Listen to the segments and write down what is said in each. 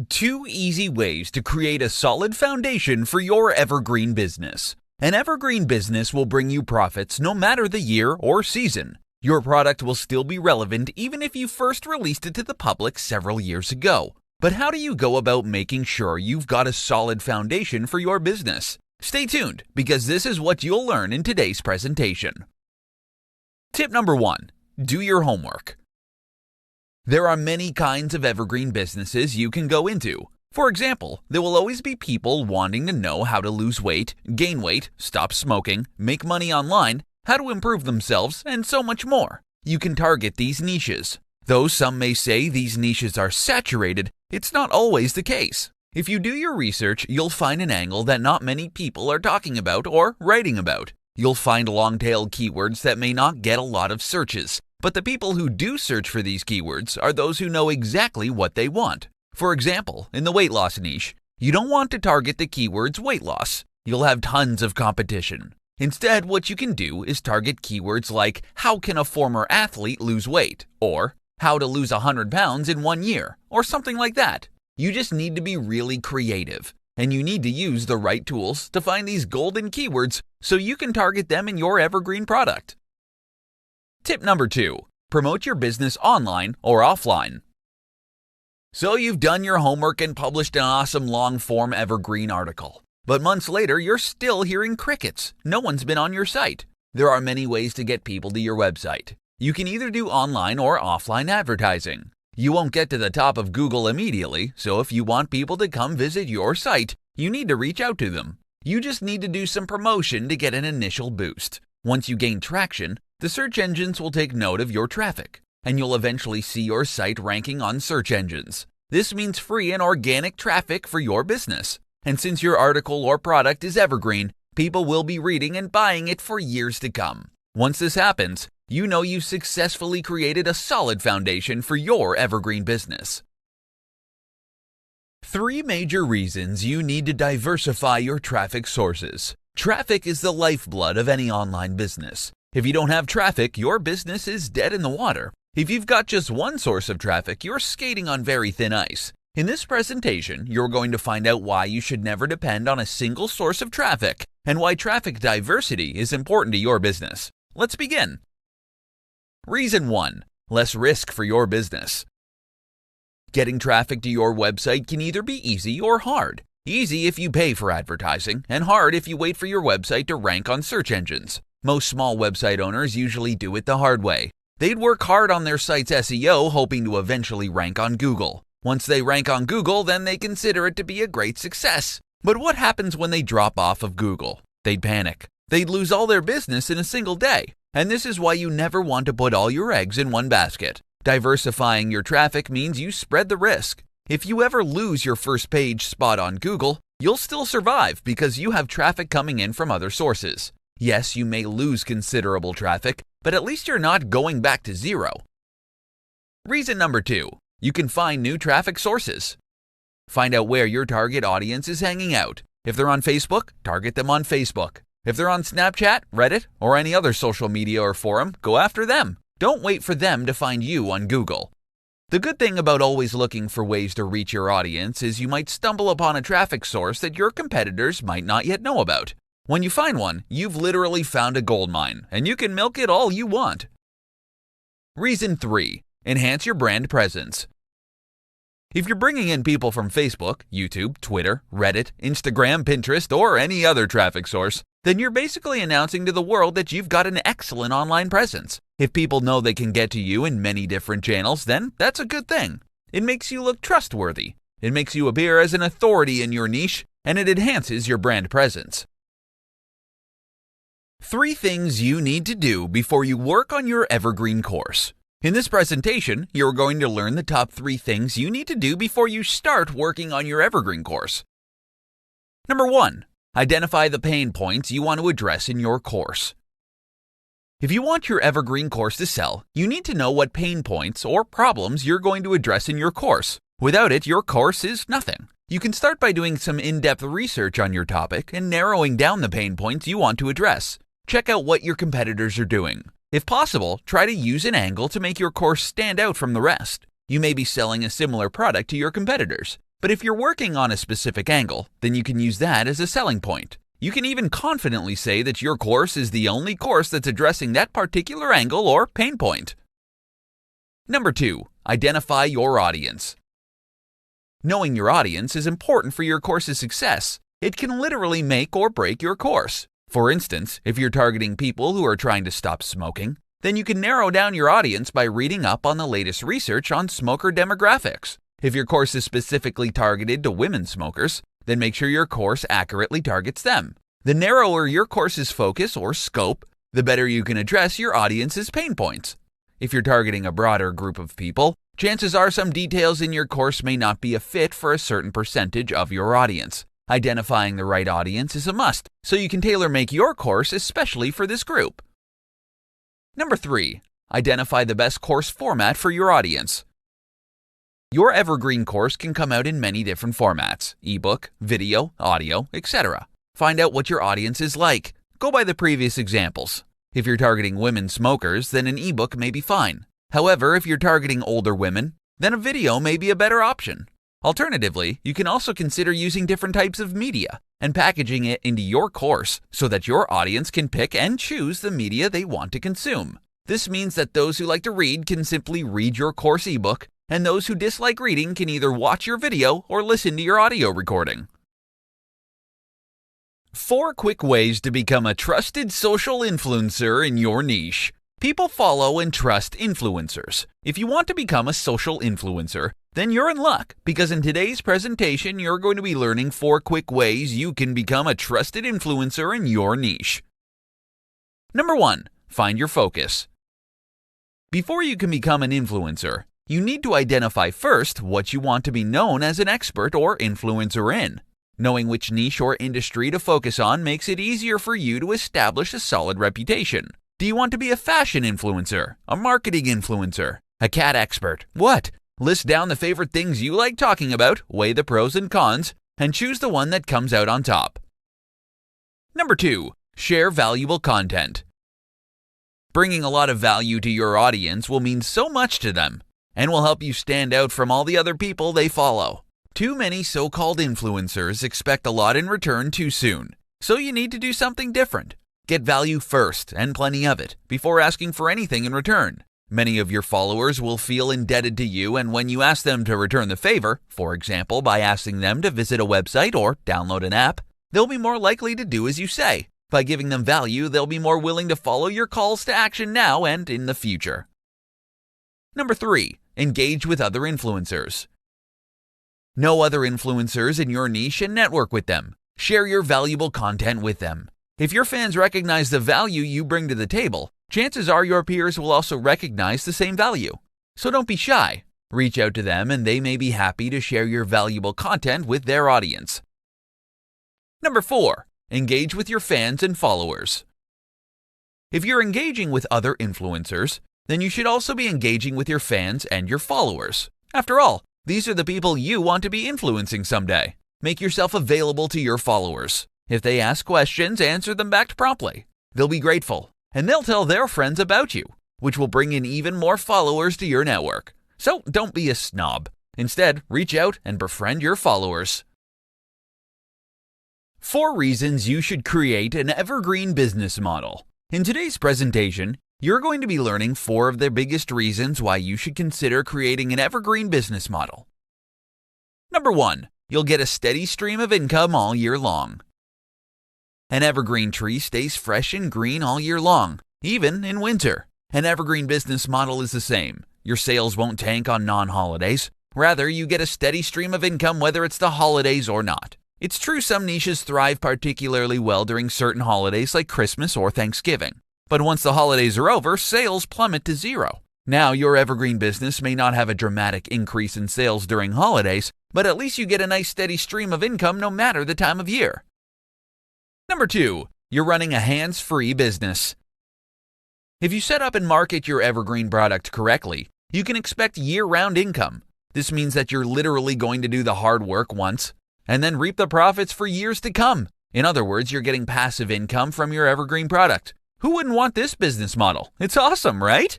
2 easy ways to create a solid foundation for your evergreen business. An evergreen business will bring you profits no matter the year or season. Your product will still be relevant even if you first released it to the public several years ago. But how do you go about making sure you've got a solid foundation for your business? Stay tuned, because this is what you'll learn in today's presentation. Tip number 1. Do your homework. There are many kinds of evergreen businesses you can go into. For example, there will always be people wanting to know how to lose weight, gain weight, stop smoking, make money online, how to improve themselves, and so much more. You can target these niches. Though some may say these niches are saturated, it's not always the case. If you do your research, you'll find an angle that not many people are talking about or writing about. You'll find long-tailed keywords that may not get a lot of searches. But the people who do search for these keywords are those who know exactly what they want. For example, in the weight loss niche, you don't want to target the keywords weight loss. You'll have tons of competition. Instead, what you can do is target keywords like how can a former athlete lose weight, or how to lose 100 pounds in 1 year, or something like that. You just need to be really creative, and you need to use the right tools to find these golden keywords so you can target them in your evergreen product. Tip number 2. Promote your business online or offline. So you've done your homework and published an awesome long-form evergreen article. But months later, you're still hearing crickets. No one's been on your site. There are many ways to get people to your website. You can either do online or offline advertising. You won't get to the top of Google immediately, so if you want people to come visit your site, you need to reach out to them. You just need to do some promotion to get an initial boost. Once you gain traction, the search engines will take note of your traffic, and you'll eventually see your site ranking on search engines. This means free and organic traffic for your business. And since your article or product is evergreen, people will be reading and buying it for years to come. Once this happens, you know you've successfully created a solid foundation for your evergreen business. 3 major reasons you need to diversify your traffic sources. Traffic is the lifeblood of any online business. If you don't have traffic, your business is dead in the water. If you've got just one source of traffic, you're skating on very thin ice. In this presentation, you're going to find out why you should never depend on a single source of traffic and why traffic diversity is important to your business. Let's begin. Reason 1. Less risk for your business. Getting traffic to your website can either be easy or hard. Easy if you pay for advertising, and hard if you wait for your website to rank on search engines. Most small website owners usually do it the hard way. They'd work hard on their site's SEO, hoping to eventually rank on Google. Once they rank on Google, then they consider it to be a great success. But what happens when they drop off of Google? They'd panic. They'd lose all their business in a single day. And this is why you never want to put all your eggs in one basket. Diversifying your traffic means you spread the risk. If you ever lose your first page spot on Google, you'll still survive because you have traffic coming in from other sources. Yes, you may lose considerable traffic, but at least you're not going back to zero. Reason number 2. You can find new traffic sources. Find out where your target audience is hanging out. If they're on Facebook, target them on Facebook. If they're on Snapchat, Reddit, or any other social media or forum, go after them. Don't wait for them to find you on Google. The good thing about always looking for ways to reach your audience is you might stumble upon a traffic source that your competitors might not yet know about. When you find one, you've literally found a gold mine, and you can milk it all you want. Reason 3. Enhance your brand presence. If you're bringing in people from Facebook, YouTube, Twitter, Reddit, Instagram, Pinterest, or any other traffic source, then you're basically announcing to the world that you've got an excellent online presence. If people know they can get to you in many different channels, then that's a good thing. It makes you look trustworthy. It makes you appear as an authority in your niche, and it enhances your brand presence. 3 things you need to do before you work on your evergreen course. In this presentation, you're going to learn the top 3 things you need to do before you start working on your evergreen course. Number 1. Identify the pain points you want to address in your course. If you want your evergreen course to sell, you need to know what pain points or problems you're going to address in your course. Without it, your course is nothing. You can start by doing some in-depth research on your topic and narrowing down the pain points you want to address. Check out what your competitors are doing. If possible, try to use an angle to make your course stand out from the rest. You may be selling a similar product to your competitors. But if you're working on a specific angle, then you can use that as a selling point. You can even confidently say that your course is the only course that's addressing that particular angle or pain point. Number 2, identify your audience. Knowing your audience is important for your course's success. It can literally make or break your course. For instance, if you're targeting people who are trying to stop smoking, then you can narrow down your audience by reading up on the latest research on smoker demographics. If your course is specifically targeted to women smokers, then make sure your course accurately targets them. The narrower your course's focus or scope, the better you can address your audience's pain points. If you're targeting a broader group of people, chances are some details in your course may not be a fit for a certain percentage of your audience. Identifying the right audience is a must, so you can tailor-make your course especially for this group. Number 3, identify the best course format for your audience. Your evergreen course can come out in many different formats: ebook, video, audio, etc. Find out what your audience is like. Go by the previous examples. If you're targeting women smokers, then an ebook may be fine. However, if you're targeting older women, then a video may be a better option. Alternatively, you can also consider using different types of media and packaging it into your course so that your audience can pick and choose the media they want to consume. This means that those who like to read can simply read your course ebook, and those who dislike reading can either watch your video or listen to your audio recording. 4 quick ways to become a trusted social influencer in your niche. People follow and trust influencers. If you want to become a social influencer, then you're in luck, because in today's presentation, you're going to be learning 4 quick ways you can become a trusted influencer in your niche. Number 1, find your focus. Before you can become an influencer, you need to identify first what you want to be known as an expert or influencer in. Knowing which niche or industry to focus on makes it easier for you to establish a solid reputation. Do you want to be a fashion influencer, a marketing influencer, a cat expert? What? List down the favorite things you like talking about, weigh the pros and cons, and choose the one that comes out on top. Number 2, share valuable content. Bringing a lot of value to your audience will mean so much to them and will help you stand out from all the other people they follow. Too many so-called influencers expect a lot in return too soon, so you need to do something different. Get value first, and plenty of it, before asking for anything in return. Many of your followers will feel indebted to you, and when you ask them to return the favor, for example by asking them to visit a website or download an app, they'll be more likely to do as you say. By giving them value, they'll be more willing to follow your calls to action now and in the future. Number 3, engage with other influencers. Know other influencers in your niche and network with them. Share your valuable content with them. If your fans recognize the value you bring to the table, chances are your peers will also recognize the same value. So don't be shy. Reach out to them and they may be happy to share your valuable content with their audience. Number 4, engage with your fans and followers. If you're engaging with other influencers, then you should also be engaging with your fans and your followers. After all, these are the people you want to be influencing someday. Make yourself available to your followers. If they ask questions, answer them back promptly. They'll be grateful, and they'll tell their friends about you, which will bring in even more followers to your network. So don't be a snob. Instead, reach out and befriend your followers. 4 reasons you should create an evergreen business model. In today's presentation, you're going to be learning 4 of the biggest reasons why you should consider creating an evergreen business model. Number 1, you'll get a steady stream of income all year long. An evergreen tree stays fresh and green all year long, even in winter. An evergreen business model is the same. Your sales won't tank on non-holidays. Rather, you get a steady stream of income whether it's the holidays or not. It's true some niches thrive particularly well during certain holidays like Christmas or Thanksgiving. But once the holidays are over, sales plummet to zero. Now, your evergreen business may not have a dramatic increase in sales during holidays, but at least you get a nice steady stream of income no matter the time of year. Number 2, you're running a hands-free business. If you set up and market your evergreen product correctly, you can expect year-round income. This means that you're literally going to do the hard work once and then reap the profits for years to come. In other words, you're getting passive income from your evergreen product. Who wouldn't want this business model? It's awesome, right?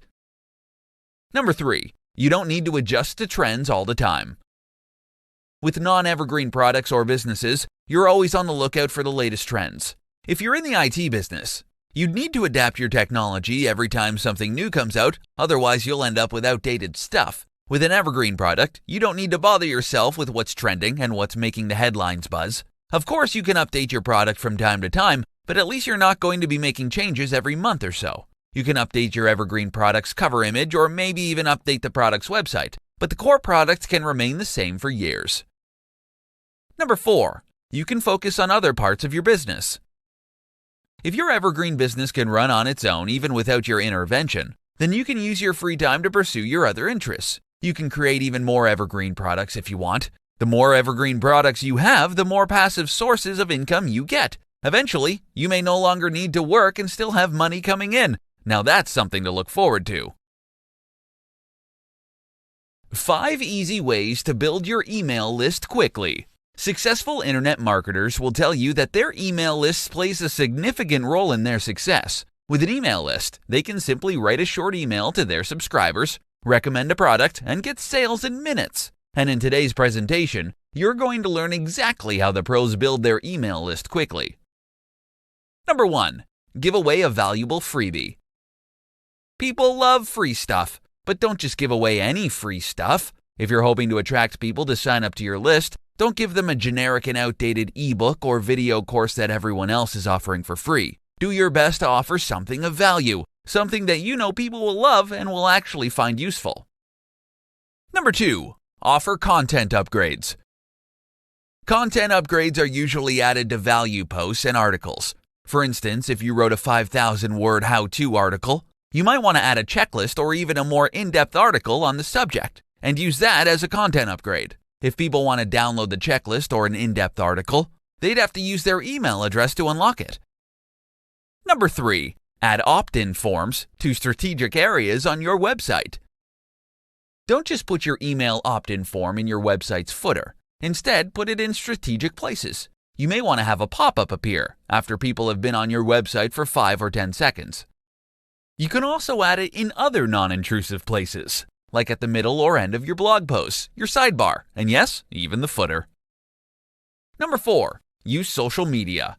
Number 3, you don't need to adjust to trends all the time. With non-evergreen products or businesses, you're always on the lookout for the latest trends. If you're in the IT business, you'd need to adapt your technology every time something new comes out, otherwise you'll end up with outdated stuff. With an evergreen product, you don't need to bother yourself with what's trending and what's making the headlines buzz. Of course, you can update your product from time to time, but at least you're not going to be making changes every month or so. You can update your evergreen product's cover image or maybe even update the product's website, but the core product can remain the same for years. Number 4. You can focus on other parts of your business. If your evergreen business can run on its own even without your intervention, then you can use your free time to pursue your other interests. You can create even more evergreen products if you want. The more evergreen products you have, the more passive sources of income you get. Eventually, you may no longer need to work and still have money coming in. Now that's something to look forward to. 5 easy ways to build your email list quickly. Successful internet marketers will tell you that their email list plays a significant role in their success. With an email list, they can simply write a short email to their subscribers, recommend a product, and get sales in minutes. And in today's presentation, you're going to learn exactly how the pros build their email list quickly. Number 1. Give away a valuable freebie. People love free stuff, but don't just give away any free stuff. If you're hoping to attract people to sign up to your list, don't give them a generic and outdated ebook or video course that everyone else is offering for free. Do your best to offer something of value, something that you know people will love and will actually find useful. Number 2. Offer content upgrades. Content upgrades are usually added to value posts and articles. For instance, if you wrote a 5,000-word how-to article, you might want to add a checklist or even a more in-depth article on the subject, and use that as a content upgrade. If people want to download the checklist or an in-depth article, they'd have to use their email address to unlock it. Number 3. Add opt-in forms to strategic areas on your website. Don't just put your email opt-in form in your website's footer. Instead, put it in strategic places. You may want to have a pop-up appear after people have been on your website for 5 or 10 seconds. You can also add it in other non-intrusive places, like at the middle or end of your blog posts, your sidebar, and yes, even the footer. Number 4. Use social media.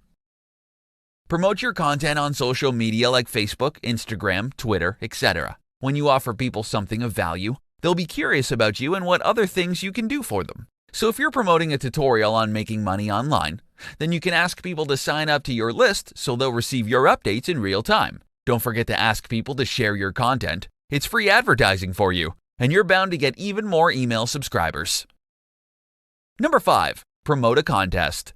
Promote your content on social media like Facebook, Instagram, Twitter, etc. When you offer people something of value, they'll be curious about you and what other things you can do for them. So if you're promoting a tutorial on making money online, then you can ask people to sign up to your list so they'll receive your updates in real time. Don't forget to ask people to share your content. It's free advertising for you, and you're bound to get even more email subscribers. Number 5. Promote a contest.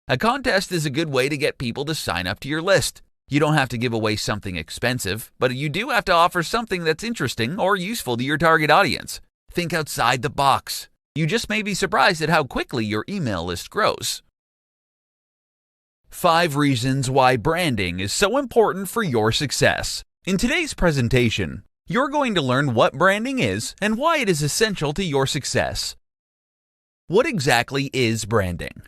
A contest is a good way to get people to sign up to your list. You don't have to give away something expensive, but you do have to offer something that's interesting or useful to your target audience. Think outside the box. You just may be surprised at how quickly your email list grows. 5 reasons why branding is so important for your success. In today's presentation, you're going to learn what branding is and why it is essential to your success. What exactly is branding?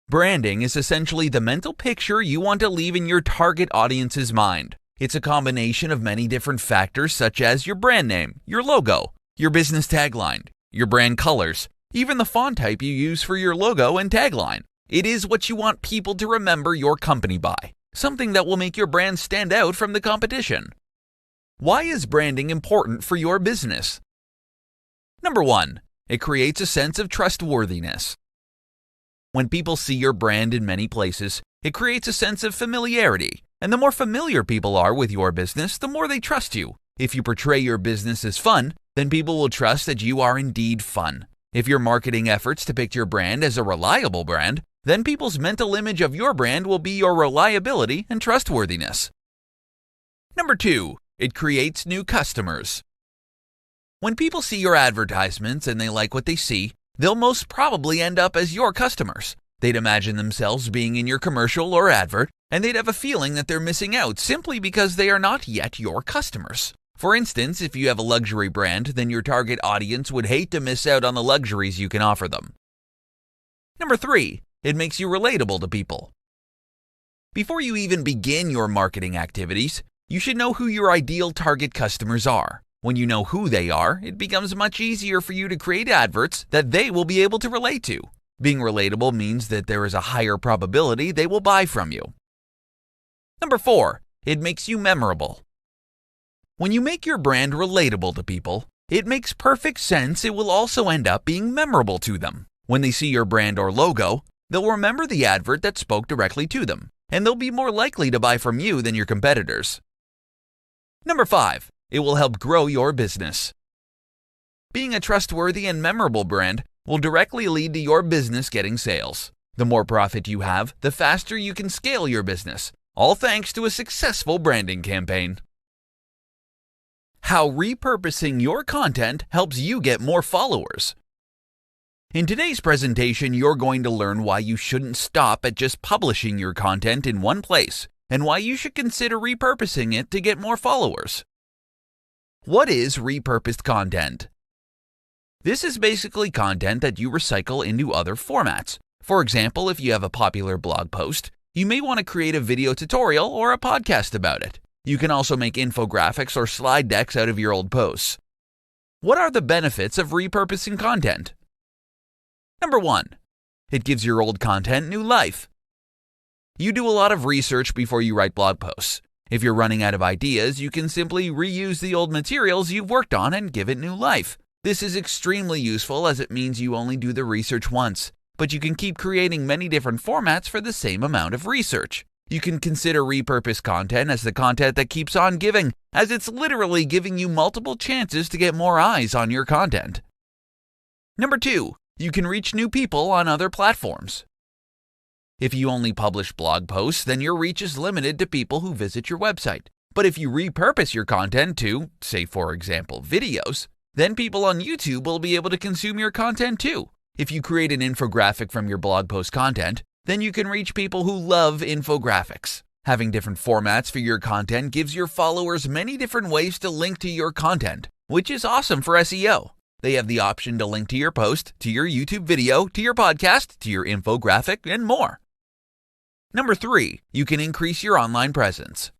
Branding is essentially the mental picture you want to leave in your target audience's mind. It's a combination of many different factors such as your brand name, your logo, your business tagline, your brand colors, even the font type you use for your logo and tagline. It is what you want people to remember your company by, something that will make your brand stand out from the competition. Why is branding important for your business? Number 1. It creates a sense of trustworthiness. When people see your brand in many places, it creates a sense of familiarity. And the more familiar people are with your business, the more they trust you. If you portray your business as fun, then people will trust that you are indeed fun. If your marketing efforts depict your brand as a reliable brand, then people's mental image of your brand will be your reliability and trustworthiness. Number 2. It creates new customers. When people see your advertisements and they like what they see, they'll most probably end up as your customers. They'd imagine themselves being in your commercial or advert, and they'd have a feeling that they're missing out simply because they are not yet your customers. For instance, if you have a luxury brand, then your target audience would hate to miss out on the luxuries you can offer them. Number 3. It makes you relatable to people. Before you even begin your marketing activities, you should know who your ideal target customers are. When you know who they are, it becomes much easier for you to create adverts that they will be able to relate to. Being relatable means that there is a higher probability they will buy from you. Number 4, it makes you memorable. When you make your brand relatable to people, it makes perfect sense it will also end up being memorable to them. When they see your brand or logo, they'll remember the advert that spoke directly to them, and they'll be more likely to buy from you than your competitors. Number 5, it will help grow your business. Being a trustworthy and memorable brand will directly lead to your business getting sales. The more profit you have, the faster you can scale your business, all thanks to a successful branding campaign. How repurposing your content helps you get more followers. In today's presentation, you're going to learn why you shouldn't stop at just publishing your content in one place and why you should consider repurposing it to get more followers. What is repurposed content? This is basically content that you recycle into other formats. For example, if you have a popular blog post, you may want to create a video tutorial or a podcast about it. You can also make infographics or slide decks out of your old posts. What are the benefits of repurposing content? Number 1, it gives your old content new life. You do a lot of research before you write blog posts. If you're running out of ideas, you can simply reuse the old materials you've worked on and give it new life. This is extremely useful as it means you only do the research once, but you can keep creating many different formats for the same amount of research. You can consider repurposed content as the content that keeps on giving, as it's literally giving you multiple chances to get more eyes on your content. Number 2, you can reach new people on other platforms. If you only publish blog posts, then your reach is limited to people who visit your website. But if you repurpose your content to, say for example, videos, then people on YouTube will be able to consume your content too. If you create an infographic from your blog post content, then you can reach people who love infographics. Having different formats for your content gives your followers many different ways to link to your content, which is awesome for SEO. They have the option to link to your post, to your YouTube video, to your podcast, to your infographic, and more. Number 3, you can increase your online presence.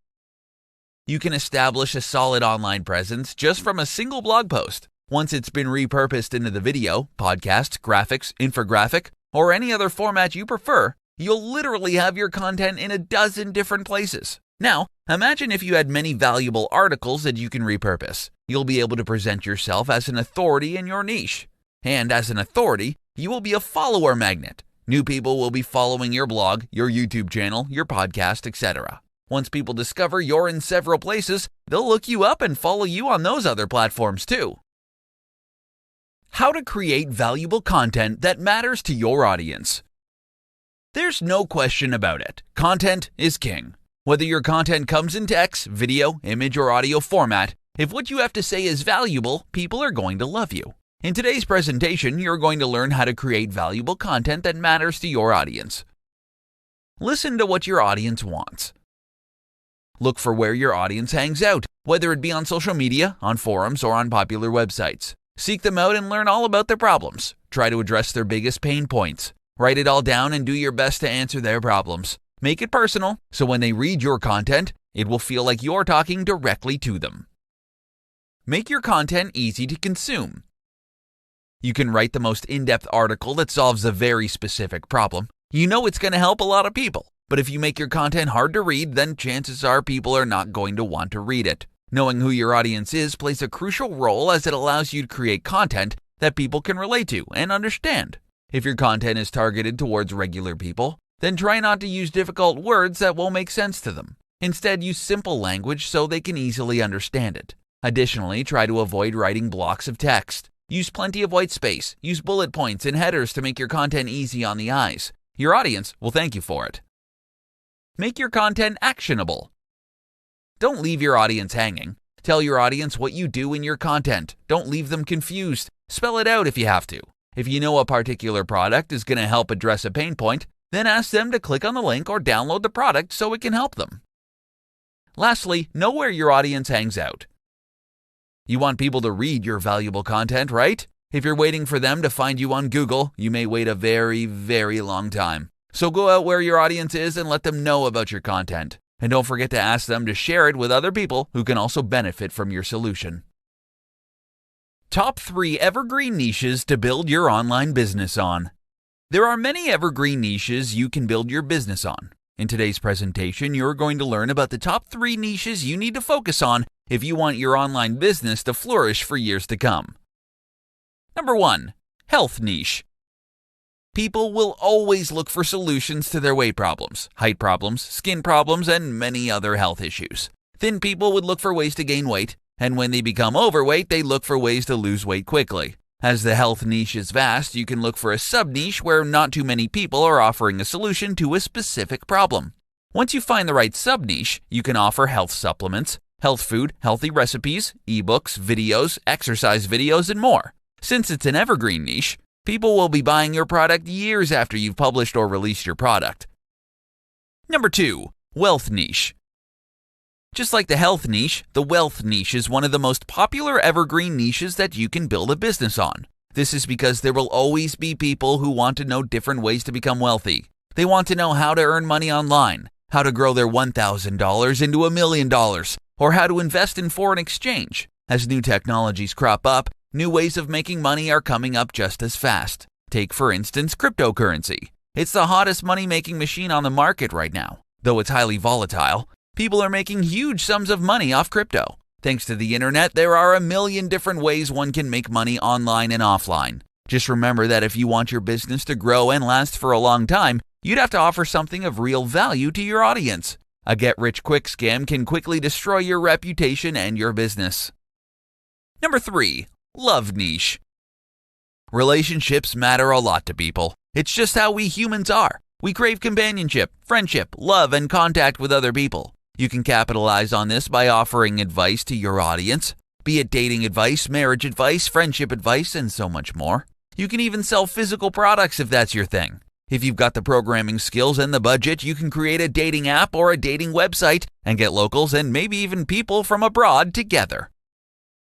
You can establish a solid online presence just from a single blog post. Once it's been repurposed into the video, podcast, graphics, infographic, or any other format you prefer, you'll literally have your content in a dozen different places. Now, imagine if you had many valuable articles that you can repurpose. You'll be able to present yourself as an authority in your niche. And as an authority, you will be a follower magnet. New people will be following your blog, your YouTube channel, your podcast, etc. Once people discover you're in several places, they'll look you up and follow you on those other platforms too. How to create valuable content that matters to your audience. There's no question about it. Content is king. Whether your content comes in text, video, image, or audio format, if what you have to say is valuable, people are going to love you. In today's presentation, you're going to learn how to create valuable content that matters to your audience. Listen to what your audience wants. Look for where your audience hangs out, whether it be on social media, on forums, or on popular websites. Seek them out and learn all about their problems. Try to address their biggest pain points. Write it all down and do your best to answer their problems. Make it personal, so when they read your content, it will feel like you're talking directly to them. Make your content easy to consume. You can write the most in-depth article that solves a very specific problem. You know it's going to help a lot of people. But if you make your content hard to read, then chances are people are not going to want to read it. Knowing who your audience is plays a crucial role as it allows you to create content that people can relate to and understand. If your content is targeted towards regular people, then try not to use difficult words that won't make sense to them. Instead, use simple language so they can easily understand it. Additionally, try to avoid writing blocks of text. Use plenty of white space. Use bullet points and headers to make your content easy on the eyes. Your audience will thank you for it. Make your content actionable. Don't leave your audience hanging. Tell your audience what you do in your content. Don't leave them confused. Spell it out if you have to. If you know a particular product is going to help address a pain point, then ask them to click on the link or download the product so it can help them. Lastly, know where your audience hangs out. You want people to read your valuable content, right? If you're waiting for them to find you on Google, you may wait a very, very long time. So go out where your audience is and let them know about your content. And don't forget to ask them to share it with other people who can also benefit from your solution. Top 3 evergreen niches to build your online business on. There are many evergreen niches you can build your business on. In today's presentation, you're going to learn about the top 3 niches you need to focus on if you want your online business to flourish for years to come. Number 1. Health niche. People will always look for solutions to their weight problems, height problems, skin problems, and many other health issues. Thin people would look for ways to gain weight, and when they become overweight, they look for ways to lose weight quickly. As the health niche is vast, you can look for a sub-niche where not too many people are offering a solution to a specific problem. Once you find the right sub-niche, you can offer health supplements, health food, healthy recipes, ebooks, videos, exercise videos, and more. Since it's an evergreen niche, people will be buying your product years after you've published or released your product. Number 2. Wealth niche. Just like the health niche, the wealth niche is one of the most popular evergreen niches that you can build a business on. This is because there will always be people who want to know different ways to become wealthy. They want to know how to earn money online, how to grow their $1,000 into $1 million, or how to invest in foreign exchange. As new technologies crop up, new ways of making money are coming up just as fast. Take, for instance, cryptocurrency. It's the hottest money-making machine on the market right now. Though it's highly volatile, people are making huge sums of money off crypto. Thanks to the internet, there are a million different ways one can make money online and offline. Just remember that if you want your business to grow and last for a long time, you'd have to offer something of real value to your audience. A get-rich-quick scam can quickly destroy your reputation and your business. Number 3. Love niche. Relationships matter a lot to people. It's just how we humans are. We crave companionship, friendship, love, and contact with other people. You can capitalize on this by offering advice to your audience, be it dating advice, marriage advice, friendship advice, and so much more. You can even sell physical products if that's your thing. If you've got the programming skills and the budget, you can create a dating app or a dating website and get locals and maybe even people from abroad together.